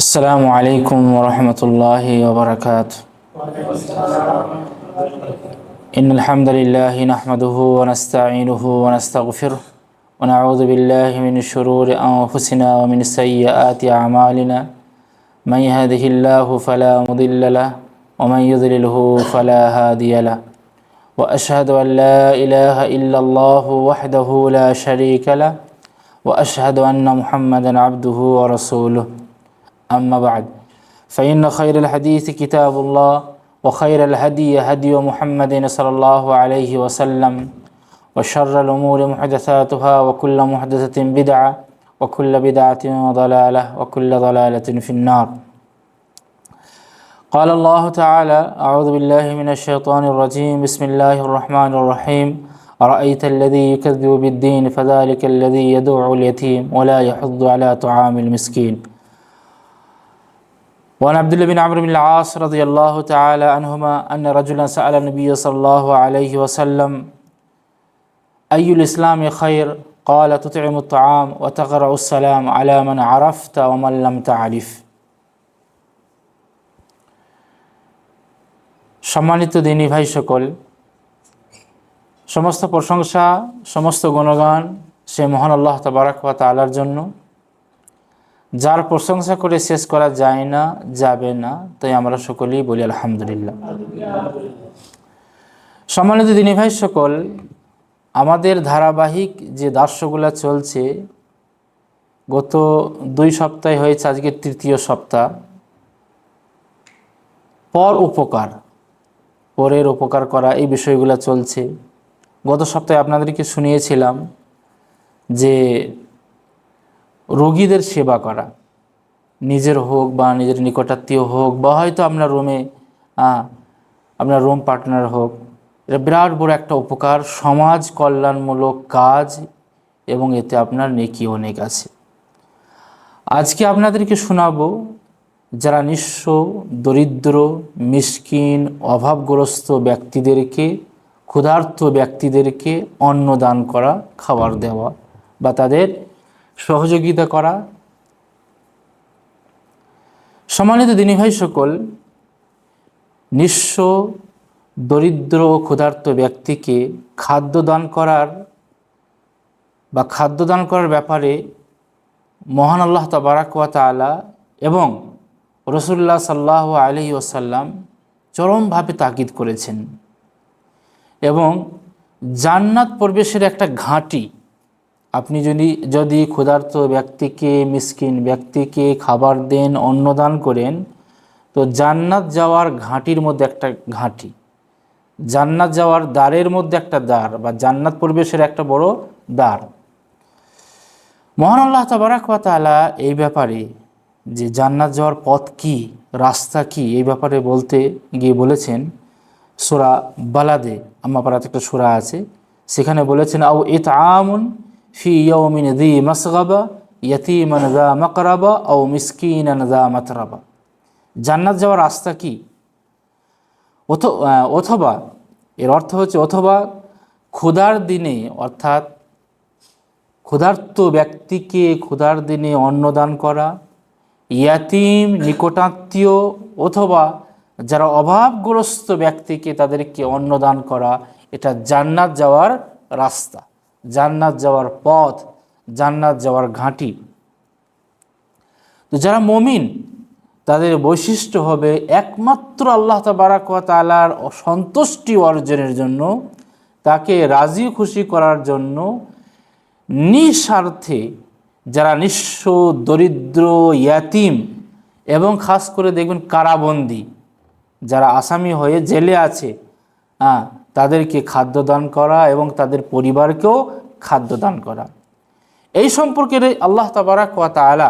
السلام عليكم ورحمة الله وبركاته. إن الحمد لله نحمده ونستعينه ونستغفره ونعوذ بالله من شرور أنفسنا ومن سيئات أعمالنا. من يهده الله فلا مضل له ومن يضلله فلا هادي له. وأشهد أن لا إله إلا الله وحده لا شريك له وأشهد أن محمدا عبده ورسوله. أما بعد فإن خير الحديث كتاب الله وخير الهدي هدي محمد صلى الله عليه وسلم وشر الأمور محدثاتها وكل محدثة بدعة وكل بدعة ضلالة وكل ضلالة في النار. قال الله تعالى: أعوذ بالله من الشيطان الرجيم. بسم الله الرحمن الرحيم. أرأيت الذي يكذب بالدين فذلك الذي يدعو اليتيم ولا يحض على طعام المسكين. وعن عبد الله بن عمرو بن العاص رضي الله تعالى عنهما أن رجلا سأل النبي صلى الله عليه وسلم: أي الإسلام خير؟ قال: تطعم الطعام وتقرأ السلام على من عرفت ومن لم تعرف. সম্মানিত দিনী ভাই সকল, সমস্ত প্রশংসা সমস্ত গুণগান সে মহান আল্লাহ তাবারাক ওয়া তাআলার জন্য, যার প্রশংসা করে শেষ করা যায় না, যাবে না। তাই আমরা সকলেই বলি আলহামদুলিল্লাহ। সম্মানিত দিনী ভাই সকল, আমাদের ধারাবাহিক যে দার্সগুলা চলছে, গত 2 সপ্তাহ হয়েছে, আজকে 3য় সপ্তাহ। পরের উপকার করা, এই বিষয়গুলো চলছে। গত সপ্তাহে আপনাদেরকে শুনিয়েছিলাম যে রোগীদের সেবা করা, নিজের হোক বা নিজের নিকটাত্মীয় হোক বা হয়তো আপনার রুম পার্টনার হোক, এটা বিরাট বড় একটা উপকার, সমাজ কল্যাণমূলক কাজ, এবং এতে আপনার নেকি অনেক আছে। আজকে আপনাদেরকে শোনাবো যারা নিঃস্ব, দরিদ্র, মিসকিন, অভাবগ্রস্ত ব্যক্তিদেরকে, ক্ষুধার্ত ব্যক্তিদেরকে অন্ন দান করা, খাবার দেওয়া বা তাদের সহযোগিতা করা। সম্মানিত দিনী ভাই সকল, নিঃস্ব, দরিদ্র, ক্ষুধার্ত ব্যক্তিকে খাদ্য দান করার ব্যাপারে মহান আল্লাহ তাবারাক ওয়া তাআলা এবং রাসূলুল্লাহ সাল্লাল্লাহু আলাইহি ওয়াসাল্লাম চরমভাবে তাকিদ করেছেন। এবং জান্নাত প্রবেশের একটা ঘাঁটি, আপনি যদি ক্ষুধার্ত ব্যক্তিকে, মিসকিন ব্যক্তিকে খাবার দেন, অন্নদান করেন, তো জান্নাত যাওয়ার ঘাঁটির মধ্যে একটা ঘাঁটি, জান্নাত যাওয়ার দ্বারের মধ্যে একটা দ্বার, বা জান্নাত প্রবেশের একটা বড় দ্বার। মহান আল্লাহ তাবারাক ওয়া তাআলা এই ব্যাপারে, যে জান্নাত যাওয়ার পথ কি, রাস্তা কি, এই ব্যাপারে বলতে গিয়ে বলেছেন, সূরা বালাদে, আম্মাপারাতে একটা সূরা আছে, সেখানে বলেছেন: আও ইতআমুন ফি ইয়াউমিন যী মাসগাবা ইয়াতীমান যা মাকরাবা আও মিসকিনান যা মাতরাবা। জান্নাত যাওয়ার রাস্তা কি? অথবা এর অর্থ হচ্ছে অথবা ক্ষুধার দিনে, অর্থাৎ ক্ষুধার্ত ব্যক্তিকে ক্ষুধার দিনে অন্নদান করা, ইয়াতিম, নিকটাত্মীয়, অথবা যারা অভাবগ্রস্ত ব্যক্তিকে তাদেরকে অন্নদান করা, এটা জান্নাত যাওয়ার রাস্তা, জান্নাত যাওয়ার পথ, জান্নাত যাওয়ার ঘাঁটি। তো যারা মুমিন, তাদের বৈশিষ্ট্য হবে একমাত্র আল্লাহ তাবারাক ওয়া তাআলার সন্তুষ্টি অর্জনের জন্য, তাকে রাজি খুশি করার জন্য নিঃস্বার্থে, যারা নিঃস্ব, দরিদ্র, ইয়াতিম, এবং খাস করে দেখবেন কারাবন্দী, যারা আসামি হয়ে জেলে আছে, তাদেরকে খাদ্য দান করা এবং তাদের পরিবারকেও খাদ্য দান করা। এই সম্পর্কে আল্লাহ তাবারাক ওয়া তাআলা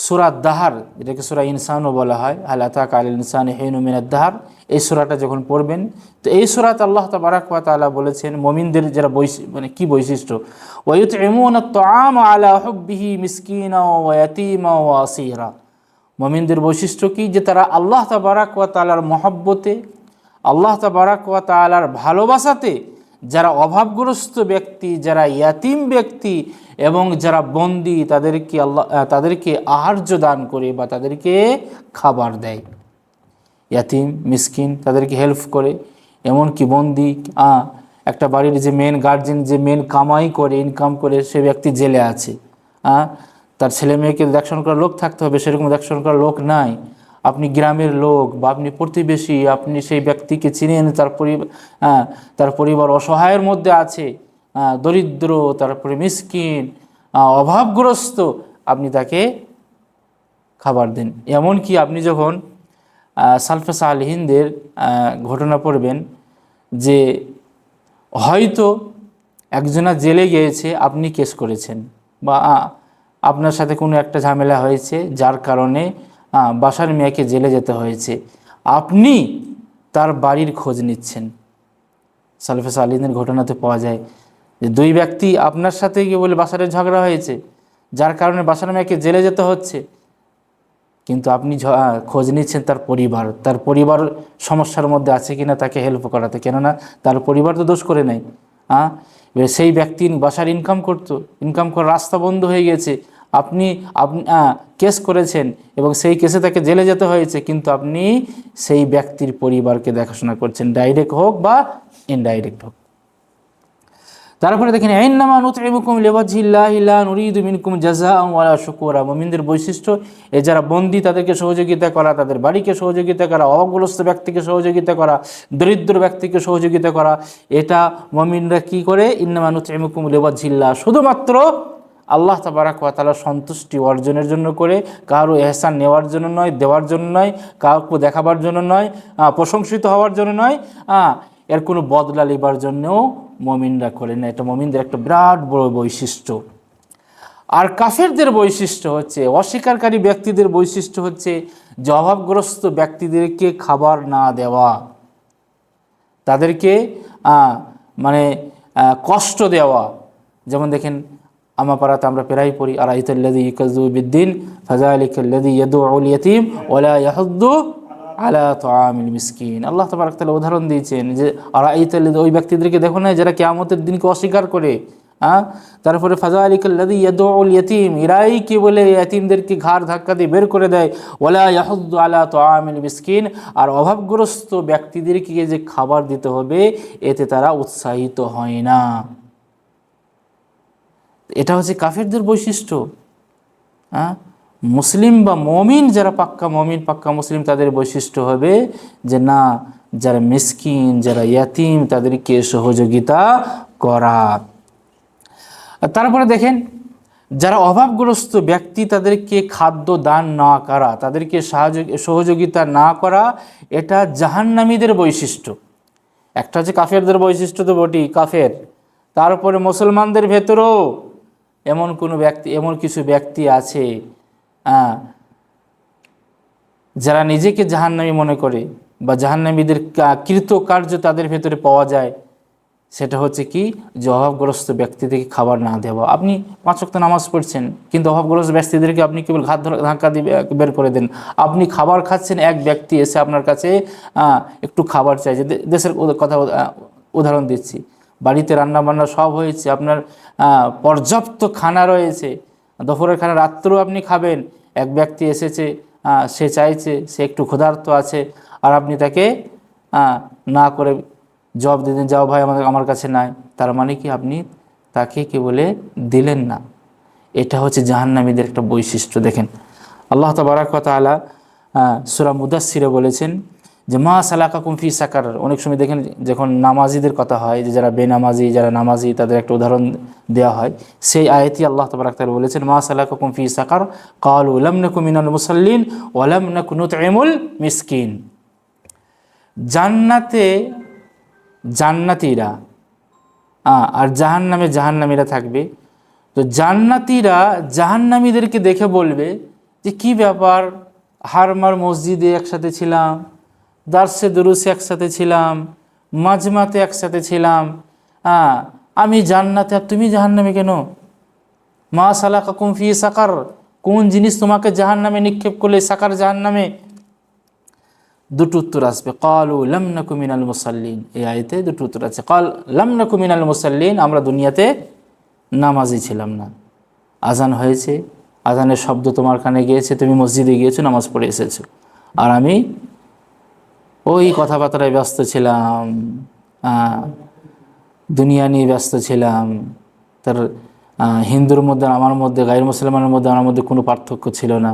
সূরা দাহর, এটাকে সূরা ইনসানও বলা হয়, হাল আতাকা আলাল ইনসানি হিনুম মিনাদ দাহর, এই সূরাটা যখন পড়বেন, তো এই সূরাতে আল্লাহ তাবারাক ওয়া তাআলা বলেছেন মুমিনদের যারা কি বৈশিষ্ট্য, ওয়া ইউতঈমুনাত তাআমা আলা হুব্বিহি মিসকিনা ওয়া ইয়াতীমা ওয়া আসীরা। মুমিনদের বৈশিষ্ট্য কি? যে তারা আল্লাহ তাবারাক ওয়া তাআলার মহব্বতে, আল্লাহ তাবারাক ওয়া তাআলার ভালোবাসাতে যারা অভাবগ্রস্ত ব্যক্তি, যারা ইয়াতিম ব্যক্তি এবং যারা বন্দী, তাদেরকে আহার্য দান করে বা তাদেরকে খাবার দেয়। ইয়াতিম মিসকিন তাদেরকে হেল্প করে, এমনকি বন্দী, একটা বাড়ির যে মেন গার্জেন, যে মেন কামাই করে, ইনকাম করে, সে ব্যক্তি জেলে আছে, তার ছেলে মেয়েকে দেখাশোনা করার লোক থাকতে হবে, সেরকম দেখাশোনা করার লোক নাই। আপনি গ্রামের লোক বা আপনি প্রতিবেশী, আপনি সেই ব্যক্তিকে চিনেন, তার পরিবার অসহায়ের মধ্যে আছে, দরিদ্র, তারপরে মিসকিন, অভাবগ্রস্ত, আপনি তাকে খাবার দিন। এমনকি আপনি যখন সালফে সালেহিনদের ঘটনা পড়বেন, যে হয়তো একজনা জেলে গিয়েছে, আপনি কেস করেছেন বা আপনার সাথে কোনো একটা ঝামেলা হয়েছে, যার কারণে বাসার মেয়েকে জেলে যেতে হয়েছে, আপনি তার বাড়ির খোঁজ নিচ্ছেন। সালফে সালেহিনদের ঘটনাতে পাওয়া যায় যে দুই ব্যক্তি আপনার সাথে গিয়ে বলে বাসারে ঝগড়া হয়েছে, যার কারণে বাসার মেয়েকে জেলে যেতে হচ্ছে, কিন্তু আপনি খোঁজ নিচ্ছেন তার পরিবার সমস্যার মধ্যে আছে কিনা তাকে হেল্প করাতে, কেননা তার পরিবার তো দোষ করে নাই। এবার সেই ব্যক্তি বাসার ইনকাম করার রাস্তা বন্ধ হয়ে গেছে, আপনি কেস করেছেন এবং সেই কেসে তাকে জেলে যেতে হয়েছে, কিন্তু আপনি সেই ব্যক্তির পরিবারকে দেখাশোনা করছেন, ডাইরেক্ট হোক বা ইনডাইরেক্ট হোক। তারপরে দেখেন, ইন্নামা নুতইমুকুম লিওয়াজহিল্লাহি লা নুরিদু মিনকুম জাযাআন ওয়ালা শুকুরা। মুমিনদের বৈশিষ্ট্য, যারা বন্দী তাদেরকে সহযোগিতা করা, তাদের বাড়িকে সহযোগিতা করা, অভাবগ্রস্ত ব্যক্তিকে সহযোগিতা করা, দরিদ্র ব্যক্তিকে সহযোগিতা করা, এটা মুমিনরা কি করে? ইন্নামা নুতইমুকুম লিওয়াজহিল্লাহ, শুধুমাত্র আল্লাহ তাবারাক ওয়া তাআলার সন্তুষ্টি অর্জনের জন্য করে, কারো ইহসান নেওয়ার জন্য নয়, দেওয়ার জন্য নয়, কাউকে দেখাবার জন্য নয়, প্রশংসিত হওয়ার জন্য নয়, এর কোনো বদলা নেবার জন্যও মুমিনরা করে না। এটা মুমিনদের একটা বিরাট বড় বৈশিষ্ট্য। আর কাফেরদের বৈশিষ্ট্য হচ্ছে, অস্বীকারী ব্যক্তিদের বৈশিষ্ট্য হচ্ছে যে অভাবগ্রস্ত ব্যক্তিদেরকে খাবার না দেওয়া, তাদেরকে কষ্ট দেওয়া। যেমন দেখেন, আমাপাড়াতে আমরা প্রায় পড়ি, আরাইতাল্লাযী ইয়াকাযযিবু বিদ্দীন ফাযালিকাল্লাযী ইয়াদউল ইয়াতীম ওয়ালা ইয়াহুদ্দু আলা তাআমিল মিসকিন। আল্লাহ তাবারক তাআলা উদাহরণ দিয়েছেন যে আরাইতাল্লাযী, ওই ব্যক্তিদেরকে দেখো না যারা কিয়ামতের দিনকে অস্বীকার করে। তারপরে ফাযালিকাল্লাযী ইয়াদউল ইয়াতীম, এরাই কি বলে ইয়াতীমদেরকে ঘাড় ধাক্কা দিয়ে বের করে দেয়, ওয়ালা ইয়াহুদ্দু আলা তাআমিল মিসকিন, আর অভাবগ্রস্ত ব্যক্তিদেরকে যে খাবার দিতে হবে এতে তারা উৎসাহিত হয় না। এটা হচ্ছে কাফেরদের বৈশিষ্ট্য। মুসলিম বা মমিন, যারা পাক্কা মমিন, পাক্কা মুসলিম, তাদের বৈশিষ্ট্য হবে যে না, যারা মিসকিন, যারা ইয়াতিম, তাদেরকে সহযোগিতা করা। তারপরে দেখেন, যারা অভাবগ্রস্ত ব্যক্তি তাদেরকে খাদ্য দান না করা, তাদেরকে সহযোগিতা না করা, এটা জাহান্নামীদের বৈশিষ্ট্য। একটা হচ্ছে কাফেরদের বৈশিষ্ট্য তো বটেই, কাফের, তারপরে মুসলমানদের ভেতরেও এমন কিছু ব্যক্তি আছে যারা নিজেকে জাহান্নামী মনে করে, বা জাহান্নামীদের কৃতকার্য তাদের ভেতরে পাওয়া যায়। সেটা হচ্ছে কি, যে অভাবগ্রস্ত ব্যক্তিদেরকে খাবার না দেওয়া। আপনি 5 ওয়াক্ত নামাজ পড়ছেন, কিন্তু অভাবগ্রস্ত ব্যক্তিদেরকে আপনি কেবল ঘাত ধাক্কা দিয়ে বের করে দেন। আপনি খাবার খাচ্ছেন, এক ব্যক্তি এসে আপনার কাছে একটু খাবার চাইছে, দেশের কথা উদাহরণ দিচ্ছি, বাড়িতে রান্না বান্না সব হয়েছে, আপনার পর্যাপ্ত খানা রয়েছে, দুপুরের খানা রাত্রেও আপনি খাবেন, এক ব্যক্তি এসেছে, সে চাইছে, সে একটু ক্ষুধার্ত আছে, আর আপনি তাকে না করে জবাব দিলেন, যাও ভাই, আমার কাছে নাই। তার মানে কি, আপনি তাকে কি বলে দিলেন না। এটা হচ্ছে জাহান্নামীদের একটা বৈশিষ্ট্য। দেখেন, আল্লাহ তাবারক ওয়া তাআলা সূরা মুদাসসিরে বলেছেন যে মা সালাকাকুম ফি সাকার। অনেক সময় দেখেন যখন নামাজিদের কথা হয়, যে যারা বেনামাজি, যারা নামাজি, তাদের একটা উদাহরণ দেওয়া হয়, সেই আয়াতই আল্লাহ তাবারক তাআলা বলেছেন মা সালাকাকুম ফি সাকার ক্বালু লাম নাকু মিনাল মুসাল্লিন ওয়া লাম নাকু নুতইমুল মিসকিন। জান্নাতীরা আর জাহান্নামীরা থাকবে। তো জান্নাতীরা জাহান্নামীদেরকে দেখে বলবে যে কি ব্যাপার, হারমার মসজিদে একসাথে ছিলাম, দার্সে দুরুসে একসাথে ছিলাম, মাজমাতে একসাথে ছিলাম, আমি জান্নাতে আর তুমি জাহান্নামে কেন? মা সালাকাকুম ফি সাকার, কোন জিনিস তোমাকে জাহান্নামে নিক্ষেপ করলে, সাকার জাহান্নামে? দুটো উত্তর আসবে, ক্বালু লাম নাকু মিনাল মুসাল্লিন। এই আয়াতে দুটো উত্তর আছে। ক্বাল লাম নাকু মিনাল মুসাল্লিন, আমরা দুনিয়াতে নামাজি ছিলাম না। আজান হয়েছে, আজানের শব্দ তোমার কানে গিয়েছে, তুমি মসজিদে গিয়েছো, নামাজ পড়ে এসেছো, আর আমি ওই কথাবার্তায় ব্যস্ত ছিলাম, দুনিয়া নিয়ে ব্যস্ত ছিলাম। তার হিন্দুর মধ্যে আমার মধ্যে, গায়ের মুসলমানের মধ্যে আমার মধ্যে কোনো পার্থক্য ছিল না।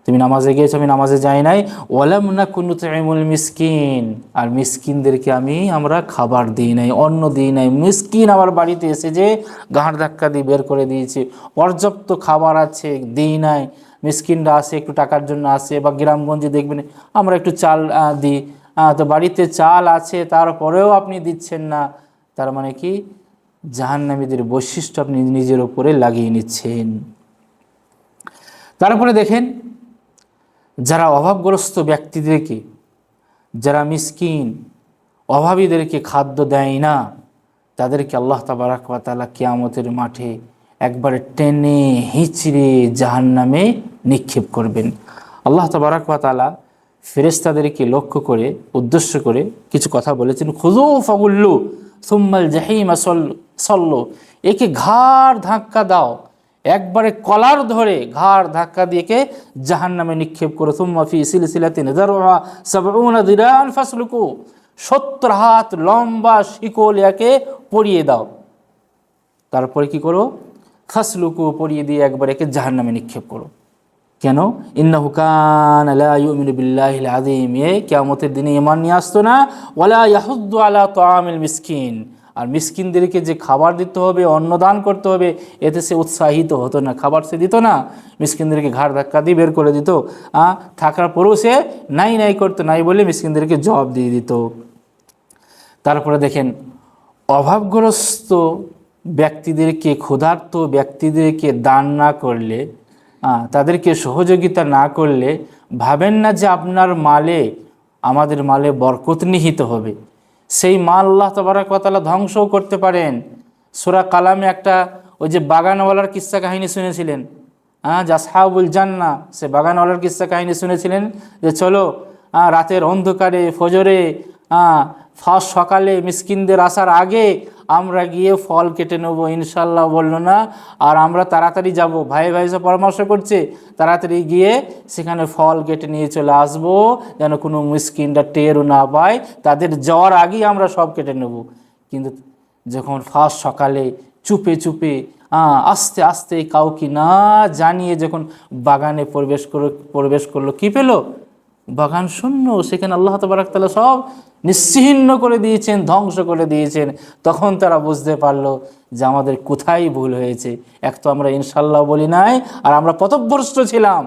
তুমি নামাজে গিয়েছো, আমি নামাজে যাই নাই। ওয়ালাম নাকুন নুতঈমুল মিসকিন, আর মিসকিনদেরকে আমরা খাবার দিই নাই, অন্ন দিই নাই। মিসকিন আমার বাড়িতে এসে যে ঘাড় ধাক্কা দিয়ে বের করে দিয়েছে, পর্যাপ্ত খাবার আছে, দিই নাই। মিসকিনরা আসে একটু টাকার জন্য আসে, বা গ্রামগঞ্জে দেখবেন আমরা একটু চাল দিই, তো বাড়িতে চাল আছে তারপরেও আপনি দিচ্ছেন না, তার মানে কি জাহান্নামীদের বৈশিষ্ট্য আপনি নিজের উপরে লাগিয়ে নিচ্ছেন। তারপরে দেখেন, যারা অভাবগ্রস্ত ব্যক্তিদেরকে, যারা মিসকিন অভাবীদেরকে খাদ্য দেয় না, তাদেরকে আল্লাহ তাবারাক ওয়া তাআলা কিয়ামতের মাঠে একবারে টেনে হিঁচড়ে জাহান্নামে নিক্ষেপ করবেন। আল্লাহ তাবারাক ওয়া তাআলা ফেরেশতাদেরকে লক্ষ্য করে, উদ্দেশ্য করে কিছু কথা বলেছেন। খুযু ফাগুল্লু সুম্মাল জাহিমা সল্লু, একে ঘাড় ধাক্কা দাও, একবারে কলার ধরে ঘাড় ধাক্কা দিয়ে একে জাহান্নামে নিক্ষেপ করো। সুম্মা ফি সিলসিলাতিন যারউহা ৭০ যিরাআন ফাসলুকু, ৭০ হাত লম্বা শিকল একে পরিয়ে দাও। তারপরে কি করো? ফাসলুকু, পরিয়ে দিয়ে একবার একে জাহান্নামে নিক্ষেপ করো। কেন? ইন্নাহু কানা লা ইউমিনু বিল্লাহিল আযীম, কিয়ামতের দিনে ঈমান নিয়ে আসতো না। ওয়ালা ইয়াহুদ্দু আলা তাআমিল মিসকিন, আর মিসকিনদেরকে যে খাবার দিতে হবে, অন্নদান করতে হবে, এতে সে উৎসাহিত হতো না, খাবার সে দিত না, মিসকিনদেরকে ঘাড় ধাক্কা দিয়ে বের করে দিত। থাকার পরেও সে নাই নাই করতো, নাই বলে মিসকিনদেরকে জবাব দিয়ে দিত। তারপরে দেখেন, অভাবগ্রস্ত ব্যক্তিদেরকে, ক্ষুধার্ত ব্যক্তিদেরকে দান না করলে, তাদেরকে সহযোগিতা না করলে, ভাবেন না যে আপনার মালে, আমাদের মালে বরকত নিহিত হবে। সেই মাল আল্লাহ তাবারাক ওয়া তাআলা ধ্বংসও করতে পারেন। সূরা কালামে একটা ওই যে বাগানওয়ালার কিস্সা কাহিনী শুনেছিলেন, যে আসহাবুল জান্নাহ, সে বাগানওয়ালার কিস্সা কাহিনী শুনেছিলেন, যে চলো রাতের অন্ধকারে, ফজরে, ফার্স্ট সকালে, মিসকিনদের আসার আগে আমরা গিয়ে ফল কেটে নেবো, ইনশাল্লাহ বলল না। আর আমরা তাড়াতাড়ি যাব, ভাই ভাই সব পরামর্শ করছে, তাড়াতাড়ি গিয়ে সেখানে ফল কেটে নিয়ে চলে আসবো, যেন কোনো মিসকিনরা টেরও না পায়, তাদের যাওয়ার আগেই আমরা সব কেটে নেব। কিন্তু যখন ফার্স্ট সকালে চুপে চুপে আস্তে আস্তে কাউকে না জানিয়ে যখন বাগানে প্রবেশ করলো, কি পেল? বাগান শূন্য, সেখানে আল্লাহ তাবারাক তাআলা সব নিশ্চিহ্ন করে দিয়েছেন, ধ্বংস করে দিয়েছেন। তখন তারা বুঝতে পারলো যে আমাদের কোথায় ভুল হয়েছে। এক তো আমরা ইনশাল্লাহ বলি নাই, আর আমরা পথভ্রষ্ট ছিলাম,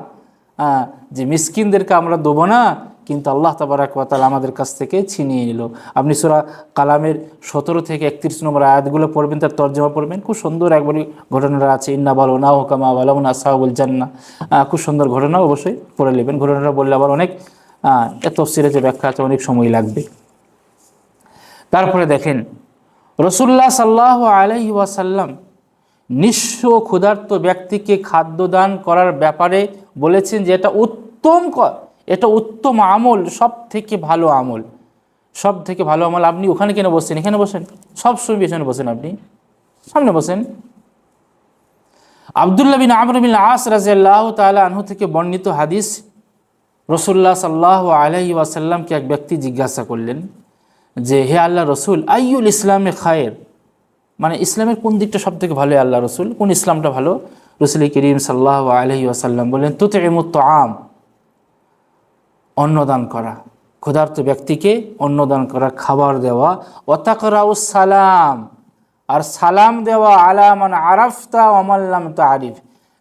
যে মিসকিনদেরকে আমরা দেবো না, কিন্তু আল্লাহ তাবারাক ওয়া তাআলা আমাদের কাছ থেকে ছিনিয়ে নিল। আপনি সূরা কালামের ১৭ থেকে ৩১ নম্বর আয়াতগুলো পড়বেন, তার তর্জমা পড়বেন, খুব সুন্দর একবারই ঘটনাটা আছে। ইন্না বালাওনাহু কামা বালাওনা আসহাবুল জান্নাহ, খুব সুন্দর ঘটনা, অবশ্যই পড়ে নেবেন। ঘটনাটা বললে আবার অনেক তাফসীরে যে ব্যাখ্যা আছে অনেক সময় লাগবে। তারপরে দেখেন, রাসূলুল্লাহ সাল্লাল্লাহু আলাইহি ওয়াসাল্লাম নিঃস্ব ক্ষুধার্ত ব্যক্তিকে খাদ্য দান করার ব্যাপারে বলেছেন যে এটা উত্তম আমল, সব থেকে ভালো আমল, সব থেকে ভালো আমল। আপনি ওখানে কেন বসছেন? এখানে বসেন, সবসময় পেছনে বসেন, আপনি সামনে বসেন। আব্দুল্লাহ বিন আমর বিন আস রাদিয়াল্লাহু তাআলা আনহু থেকে বর্ণিত হাদিস, রাসূলুল্লাহ সাল্লাল্লাহু আলাইহি ওয়াসাল্লামকে এক ব্যক্তি জিজ্ঞাসা করলেন যে, হে আল্লাহ রসুল, আইয়ুল ইসলামে খায়ের, মানে ইসলামের কোন দিকটা সব থেকে ভালো? আল্লাহ রসুল, কোন ইসলামটা ভালো? রাসূল করিম সাল্লাল্লাহু আলাইহি ওয়াসাল্লাম বললেন, তুতঈমুত তাআম, অন্নদান করা, ক্ষুধার্ত ব্যক্তিকে অন্নদান করা, খাবার দেওয়া। ওয়া তাকরাউস সালাম, আর সালাম দেওয়া, আলা মান আরাফতা ওয়া মান লাম তারিফ,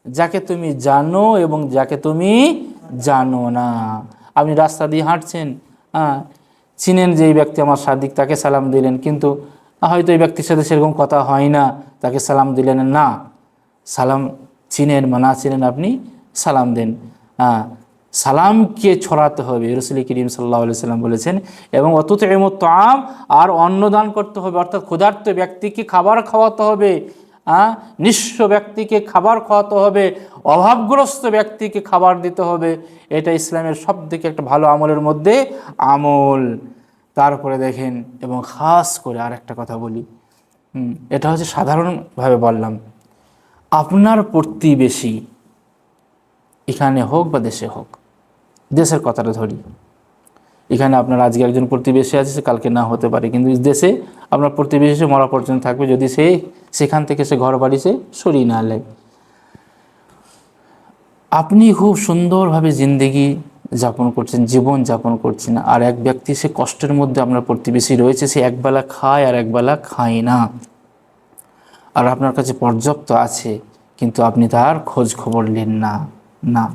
যাকে তুমি জানো এবং যাকে তুমি জানো না। আপনি রাস্তা দিয়ে হাঁটছেন, চিনেন যে এই ব্যক্তি আমার সাদিক, তাকে সালাম দিলেন, কিন্তু হয়তো এই ব্যক্তির সাথে সেরকম কথা হয় না, তাকে সালাম দিলেন না। সালাম চিনেন বা না চিনেন, আপনি সালাম দেন। সালামকে ছড়াতে হবে, রাসূল করিম সাল্লাল্লাহু আলাইহি সাল্লাম বলেছেন। এবং অতুতঈমুত তাআম, আর অন্নদান করতে হবে, অর্থাৎ ক্ষুধার্ত ব্যক্তিকে খাবার খাওয়াতে হবে। নিঃস্ব ব্যক্তিকে খাবার খাওয়াতে হবে, অভাবগ্রস্ত ব্যক্তিকে খাবার দিতে হবে। এটা ইসলামের সবথেকে একটা ভালো আমলের মধ্যে আমল। তারপরে দেখেন, এবং খাস করে আর একটা কথা বলি, এটা হচ্ছে সাধারণভাবে বললাম, আপনার প্রতিবেশী এখানে হোক বা দেশে হোক, দেশের কথাটা ধরি, এখানে আপনার আজকে একজন প্রতিবেশী আছে, সে কালকে না হতে পারে, কিন্তু দেশে আপনার প্রতিবেশী মরা পর্যন্ত থাকবে, যদি সে সেখান থেকে সে ঘর বাড়ি সে সরিয়ে না নেয়। আপনি খুব সুন্দরভাবে জিন্দেগি যাপন করছেন, জীবন যাপন করছেন, আর এক ব্যক্তি সে কষ্টের মধ্যে আপনার প্রতিবেশী রয়েছে, সে একবেলা খায় আর একবেলা খায় না, আর আপনার কাছে পর্যাপ্ত আছে, কিন্তু আপনি তার খোঁজ খবর নেন না। না,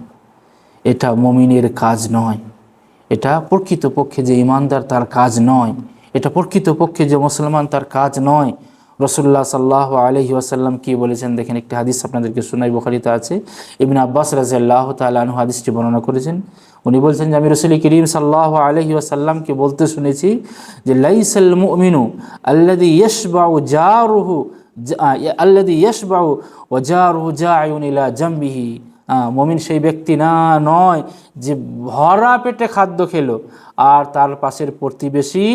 এটা মুমিনের কাজ নয়, এটা প্রকৃতপক্ষে যে ইমানদার তার কাজ নয়, এটা প্রকৃতপক্ষে যে মুসলমান তার কাজ নয়। রাসূলুল্লাহ সাল্লাল্লাহু আলাইহি ওয়াসাল্লাম কি বলেছেন দেখেন, একটি হাদিস আপনাদেরকে শোনাই, বুখারীতে আছে। ইবনে আব্বাস রাদিয়াল্লাহু তাআলা আনহু হাদিসটি বর্ণনা করেছেন। উনি বলছেন যে আমি রাসূল করিম সাল্লাল্লাহু আলাইহি ওয়াসাল্লামকে বলতে শুনেছি যে লাইসাল মুমিনু আল্লাযী ইয়াশবাউ জারুহু ওয়া জারুহু জাইউন ইলা জামবিহি, মুমিন সেই ব্যক্তি নয় যে ভরা পেটে খাদ্য খেলো আর তার পাশের প্রতিবেশী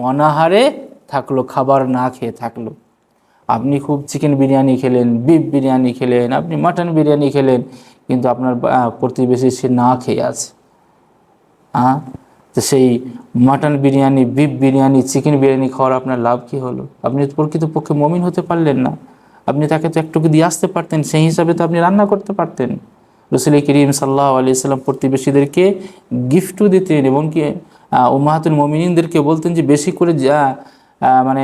অনাহারে থাকলো, খাবার না খেয়ে থাকলো। আপনি খুব চিকেন বিরিয়ানি খেলেন, বিফ বিরিয়ানি খেলেন, আপনি মাটন বিরিয়ানি খেলেন, কিন্তু আপনার প্রতিবেশী সে না খেয়ে আছে। তো সেই mutton biryani, beef biryani, chicken biryani খাওয়ার আপনার লাভ কী হলো? আপনি প্রকৃতপক্ষে মুমিন হতে পারলেন না। আপনি তাকে তো একটুকু দিয়ে আসতে পারতেন, সেই হিসাবে তো আপনি রান্না করতে পারতেন। রাসূল করিম সাল্লাল্লাহু আলাইহি সাল্লাম প্রতিবেশীদেরকে গিফটও দিতেন, এবং কি উম্মাহাতুল মুমিনিনদেরকে বলতেন যে বেশি করে মানে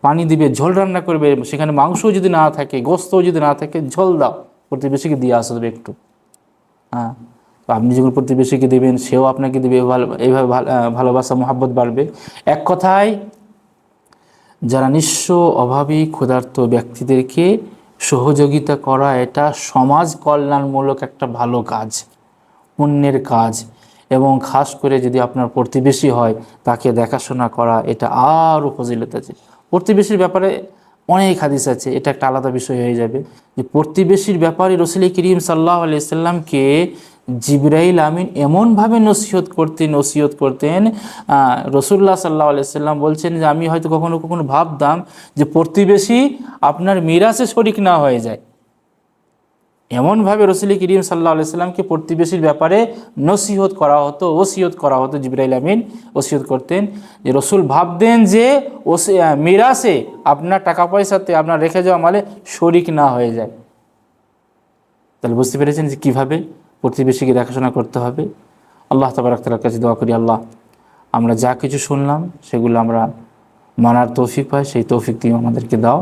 পানি দিবে, ঝোল রান্না করবে, সেখানে মাংসও যদি না থাকে, গোস্তও যদি না থাকে, ঝোল দাও, প্রতিবেশীকে দিয়ে আসবে একটু। তো আপনি যখন প্রতিবেশীকে দেবেন, সেও আপনাকে দেবে, এইভাবে ভালোবাসা মহাব্বত বাড়বে। এক কথায়, যারা নিঃস্ব, অভাবী, ক্ষুধার্ত ব্যক্তিদেরকে সহযোগিতা করা, এটা সমাজ কল্যাণমূলক একটা ভালো কাজ, পুণ্যের কাজ। এবং খাস করে যদি আপনার প্রতিবেশী হয়, তাকে দেখাশোনা করা, এটা আরও ফজিলত আছে। প্রতিবেশীর ব্যাপারে অনেক হাদিস আছে, এটা একটা আলাদা বিষয় হয়ে যাবে। যে প্রতিবেশীর ব্যাপারে রাসূল করিম সাল্লাল্লাহু আলাইহি সাল্লামকে জিবরাইল আমিন এমনভাবে নসিহত করতেন। রাসূলুল্লাহ সাল্লাল্লাহু আলাইহি সাল্লাম বলছেন যে আমি হয়তো কখনো কখনো ভাবতাম যে প্রতিবেশী আপনার মিরাসে শরিক না হয়ে যায়। এমনভাবে রাসূল করিম সাল্লাল্লাহু আলাইহি সাল্লামকে প্রতিবেশীর ব্যাপারে নসিহত করা হতো, ওসিয়ত করা হতো। জিবরাইল আমিন ওসিয়ত করতেন যে রাসূল ভাবতেন যে মিরাসে আপনার টাকা পয়সাতে, আপনার রেখে যাওয়া মালে শরিক না হয়ে যায়। তাহলে বুঝতে পেরেছেন যে কীভাবে প্রতিবেশীকে দেখাশোনা করতে হবে। আল্লাহ তাবারক তাআলার কাছে দোয়া করি, আল্লাহ আমরা যা কিছু শুনলাম সেগুলো আমরা মানার তৌফিক পাই, সেই তৌফিক তুমি আমাদেরকে দাও,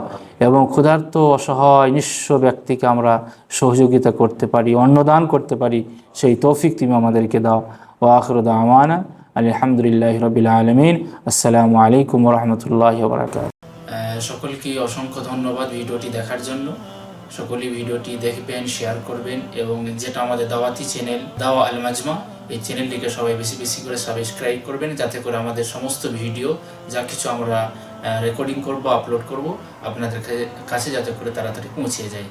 এবং ক্ষুধার্ত, অসহায়, নিঃস্ব ব্যক্তিকে আমরা সহযোগিতা করতে পারি, অন্নদান করতে পারি, সেই তৌফিক তুমি আমাদেরকে দাও। ওয়া আখিরু দাওয়ানা আলহামদুলিল্লাহি রাব্বিল আলামিন। আসসালামু আলাইকুম ওয়া রাহমাতুল্লাহি ওয়া বারাকাতুহু। সকলকে অসংখ্য ধন্যবাদ ভিডিওটি দেখার জন্য। সকলেই ভিডিওটি দেখবেন, শেয়ার করবেন, এবং যেটা আমাদের দাওয়াতি চ্যানেল দাওয়া আল মাজমা, এই চ্যানেলটিকে সবাই বেশি বেশি করে সাবস্ক্রাইব করবেন, যাতে করে আমাদের সমস্ত ভিডিও যা কিছু আমরা রেকর্ডিং করব, আপলোড করব, আপনাদের কাছে যাতে করে তাড়াতাড়ি পৌঁছে যায়।